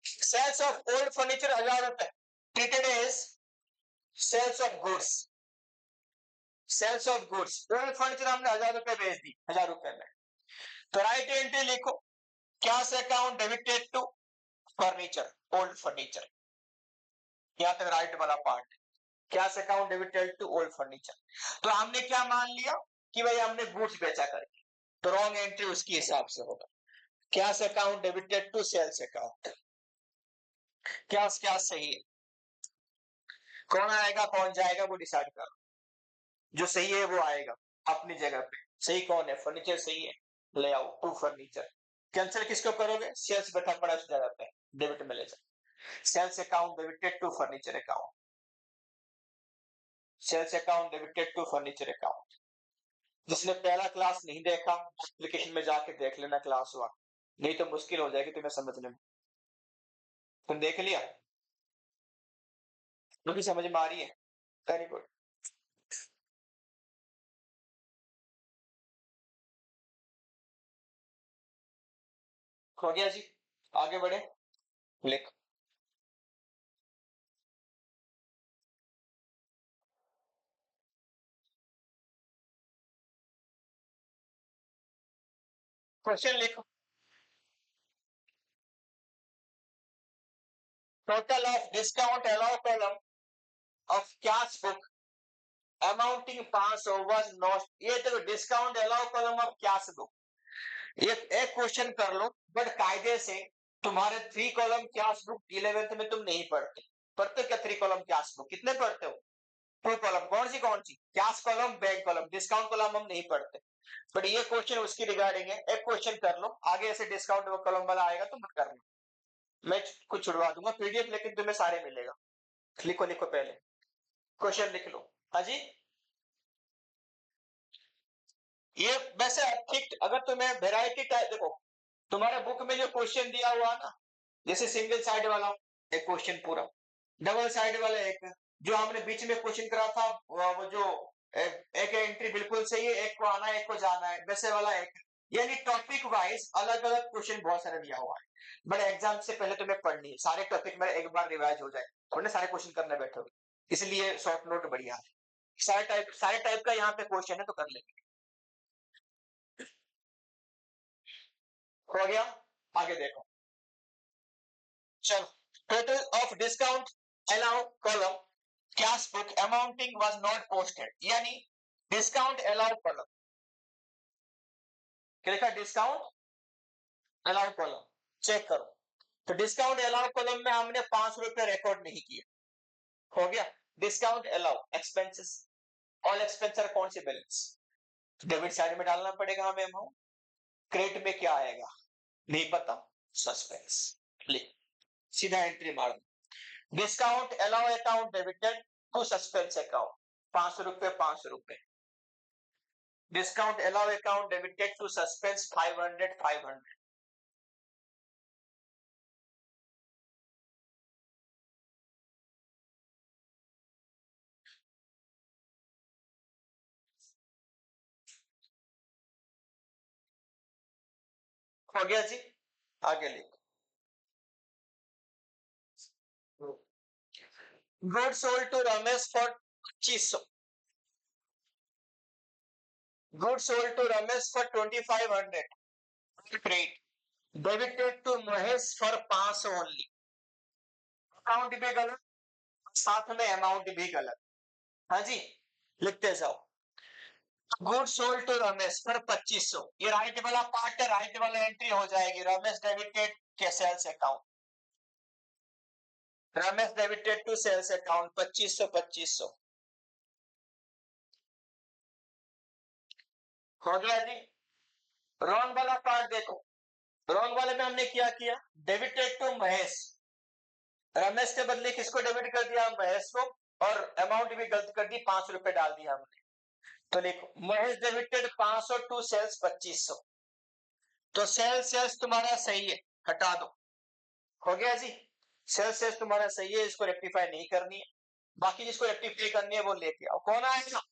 सेल्स ऑफ ओल्ड फर्नीचर 1000 रुपए treated as sales of goods. Sales of goods, old furniture हमने 1000 रुपए बेच दी, 1000 रुपए में। तो राइट एंट्री लिखो, cash account debited to furniture, old furniture, यहां तक राइट वाला part, cash account debited to old furniture. तो हमने क्या मान लिया कि भाई हमने गुड्स बेचा करके, तो रॉन्ग एंट्री उसके हिसाब से होगा, cash account debited to sales account. Cash क्या सही है, कौन आएगा कौन जाएगा वो डिसाइड करो, जो सही है वो आएगा अपनी जगह पे। सही कौन है, फर्नीचर सही है, ले आओ टू फर्नीचर। कैंसिल किसको करोगे, सेल्स बैठा पड़ा उस जगह पे, डेबिट में ले जाओ, sales account debited to furniture account, sales account debited to furniture account. जिसने पहला क्लास नहीं देखा एप्लीकेशन में जाके देख लेना क्लास 1, नहीं तो मुश्किल हो जाएगी तुम्हें समझने में। तुम देख लिया, क्योंकि समझ में आ रही है, वेरी गुड। हो गया जी, आगे बढ़े, लिख। क्वेश्चन लिखो, total of discount allow column of cash book amounting 500 was not, ये तो discount allow column of cash book, एक क्वेश्चन कर लो, बट कायदे से तुम्हारे 3 कॉलम कैश बुक 11th में तुम नहीं पढ़ते, पढ़ते क्या 3 कॉलम कैश बुक, कितने पढ़ते हो, 2 कॉलम, कौन सी, cash column bank column, discount column हम नहीं पढ़ते। बट ये क्वेश्चन उसकी रिगार्डिंग है, एक क्वेश्चन कर लो, आगे ऐसे डिस्काउंट कॉलम वाला आएगा तो मत करना, मैं कुछ छुड़वा दूंगा पीडीएफ, लेकिन तुम्हें सारे मिलेगा। लिखो लिखो पहले, क्वेश्चन लिख लो। हाँ जी, ये वैसे ठीक, अगर तुम्हें वेराइटी टाइप, देखो तुम्हारे बुक में जो क्वेश्चन दिया हुआ ना, जैसे सिंगल साइड वाला एक क्वेश्चन पूरा, डबल साइड वाला एक, जो हमने बीच में क्वेश्चन करा था वो जो एक एंट्री बिल्कुल सही है, एक को आना है एक को जाना है, वैसे वाला एक, यानी टॉपिक वाइज अलग अलग क्वेश्चन बहुत सारे दिया हुआ है। बट एग्जाम से पहले तुम्हें पढ़नी है, सारे टॉपिक में एक बार रिवाइज हो जाए, थोड़े सारे क्वेश्चन करने बैठोगे, इसलिए शॉर्ट नोट बढ़िया है। सारे टाइप का यहाँ पे क्वेश्चन है तो कर लेंगे। हो गया, आगे देखो, चलो, total of discount allow column cash book amounting was not posted, यानी डिस्काउंट अलाउ कॉलम, क्या लिखा, डिस्काउंट अलाउ कॉलम, चेक करो, तो डिस्काउंट अलाउ कॉलम में हमने 500 रुपए रिकॉर्ड नहीं किए, हो गया। डिस्काउंट अलाउ एक्सपेंसेस, ऑल एक्सपेंसर कौन से बैलेंस, डेबिट साइड में डालना पड़ेगा हमें अमाउंट, क्रेडिट में क्या आएगा नहीं पता, सस्पेंस, लिख, सीधा एंट्री मार दो, discount allow account debited to suspense account, 500 रुपए 500 रुपए, discount allow account debited to suspense 500 500, हो गया जी, आगे लिख, good sold to Ramesh for 2500, good sold to Ramesh for 2500, credit debited to Mahesh for 500 only, account भी गलत, साथ में अमाउंट भी गलत। हाँ जी, लिखते जाओ, good sold to Ramesh for 2500, ये राइट वाला पार्ट है, राइट वाला एंट्री हो जाएगी, रमेश डेबिटेड के sales account, Ramesh debited to sales account 2500 2500, हो गया जी। रॉन्ग वाला पार्ट देखो, रॉन्ग वाले में हमने क्या किया, डेबिटेड टू महेश, रमेश के बदले किसको डेबिट कर दिया, महेश को, और अमाउंट भी गलत कर दी, 500 रुपए डाल दिया हमने, तो देखो महेश डेबिटेड 500 टू सेल्स 2500, तो सेल्स सेल्स तुम्हारा सही है, हटा दो, हो गया जी, सेल्स सेल्स तुम्हारा सही है, इसको रेक्टिफाई नहीं करनी है, बाकी जिसको रेक्टिफाई करनी है वो लेके आओ, कौन आएगा,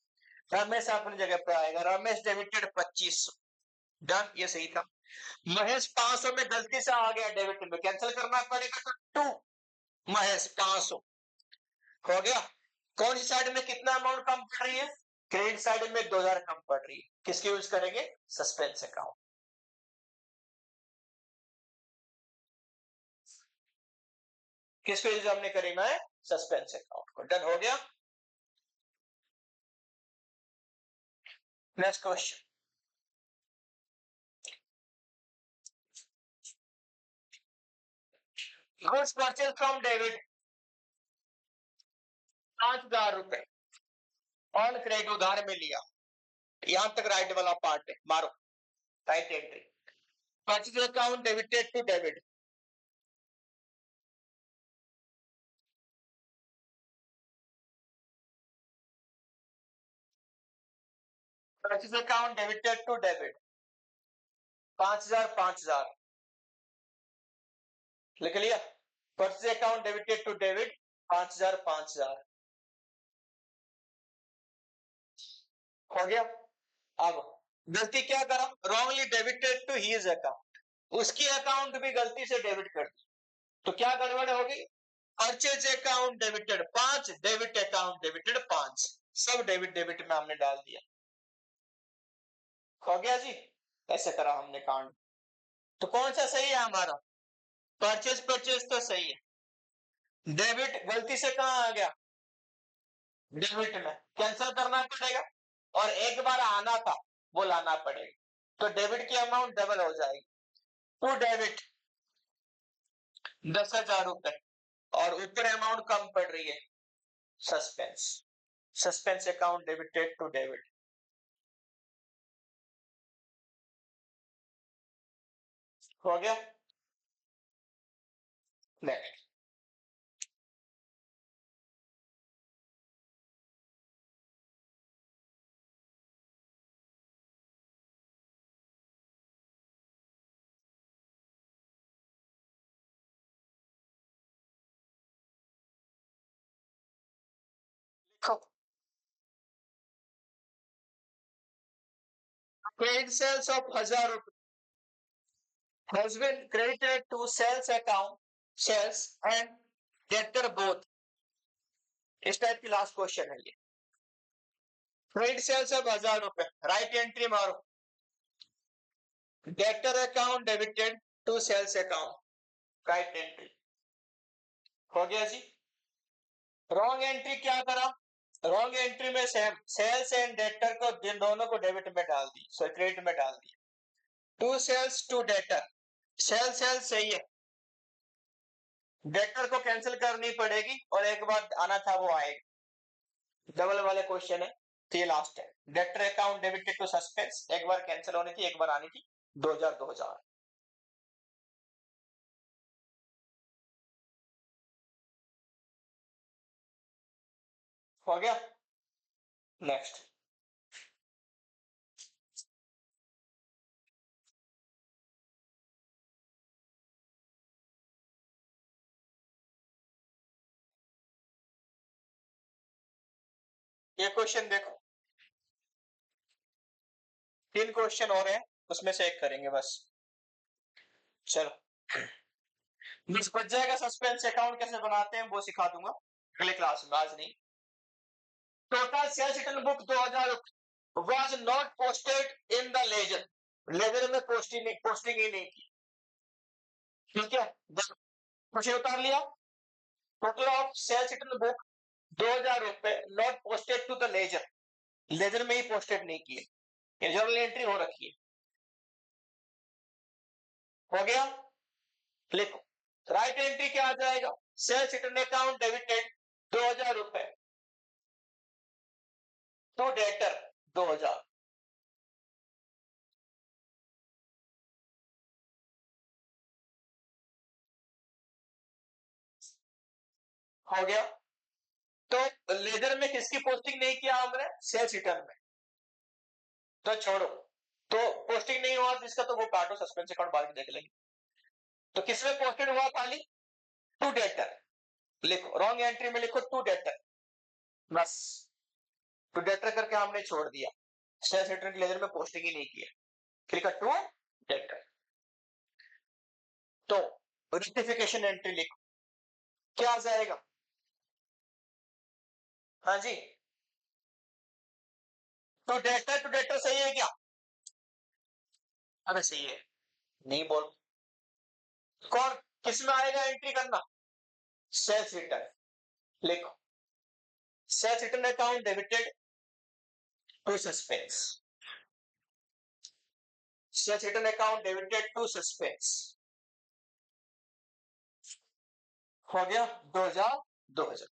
रमेश अपनी जगह पे आएगा, रमेश डेबिटेड 2500, डन, ये सही था। महेश 500 में गलती से आ गया डेबिट में, कैंसिल करना पड़ेगा, तो टू महेश 500, हो गया। कौन सी साइड में कितना अमाउंट कम पड़ रही है, क्रेडिट साइड में 2000 कम पड़ रही है, किसके यूज करेंगे, सस्पेंस अकाउंट, किसको यूज हमने करना है? सस्पेंस अकाउंट को। डन हो गया। Next question, goods purchase from debit 5,000 रुपए ऑन क्रेडिट उधार में लिया। यहां तक राइट वाला पार्ट है, मारो right entry. Purchase account debited to debit, purchase account debited to debit 5,000 5,000 लिख लिया। Purchase account debited to debit 5,000 5,000 हो गया। अब गलती क्या करा? Wrongly debited to his account, उसकी अकाउंट भी गलती से डेबिट कर दी, तो क्या गड़बड़ होगी? Purchase account debited 5, debit account debited 5, सब डेबिट डेबिट में हमने डाल दिया। हो गया जी, ऐसे करा हमने कांड। तो कौन सा सही है हमारा? परचेज परचेज तो सही है, डेबिट गलती से कहां आ गया? डेबिट में, कैंसिल करना पड़ेगा और एक बार आना था वो लाना पड़ेगा, तो डेबिट की अमाउंट डबल हो जाएगी। टू डेबिट 10,000 रुपए और ऊपर अमाउंट कम पड़ रही है, suspense, suspense account debited to debit. हो गया। Next, credit sales of 1,000 rupees has been credited to sales account, sales and debtor both। इस टाइप की लास्ट क्वेश्चन है ये। क्रेडिट सेल्स ऑफ 1,000 रुपए, राइट एंट्री मारो। Debtor account debited to sales account, right entry. हो गया जी। Wrong entry क्या करा? रॉन्ग एंट्री में सेम सेल्स एंड डेटर को, जिन दोनों को डेबिट में डाल दी, सॉरी क्रेडिट में डाल दी। To sales to debtor, sale sale सही है, डेटर को कैंसिल करनी पड़ेगी और एक बार आना था वो आएगा। डबल वाले क्वेश्चन है, तो ये लास्ट है। Debtor account debited to suspense, एक बार कैंसिल होनी थी, एक बार आनी थी, 2,000 2,000। हो गया। नेक्स्ट, ये क्वेश्चन देखो, 3 क्वेश्चन और हैं, उसमें से एक करेंगे बस। चलो, मिस बच जाएगा। सस्पेंस अकाउंट कैसे बनाते हैं वो सिखा दूंगा अगले क्लास में, आज नहीं। Total sales return book 2,000 was not posted in the ledger, ledger में पोस्टिंग ही नहीं की। ठीक है, क्वेश्चन उतार लिया। Total of sales return book 2,000 रुपए not posted to the ledger, ledger में ही पोस्टेड नहीं किए, ये जर्नल एंट्री हो रखी है। हो गया, लिखो। राइट एंट्री क्या आ जाएगा? सेल्स रिटर्न अकाउंट डेबिटेड 2,000 रुपए टू डेटर 2,000। हो गया। तो लेजर में किसकी पोस्टिंग नहीं किया हमने? सेल्स रिटर्न में, तो छोड़ो। तो पोस्टिंग नहीं हुआ जिसका, तो वो काटो, सस्पेंस अकाउंट बाद में देख लेंगे। तो किसमें पोस्टेड हुआ? खाली टू डेटर। लिखो, रॉन्ग एंट्री में लिखो टू डेटर, बस टू डेटर करके हमने छोड़ दिया, सेल्स रिटर्न की लेजर में पोस्टिंग ही नहीं किया, लिखा टू डेटर। तो रेक्टिफिकेशन एंट्री लिखो, क्या आ जाएगा? हाँ जी, टू डेटर सही है क्या? अरे सही है, नहीं बोल। कौन, किसमें आएगा एंट्री करना? सच रिटर्न लिखो, such return account debited to suspense, such return account debited to suspense हो गया 2000।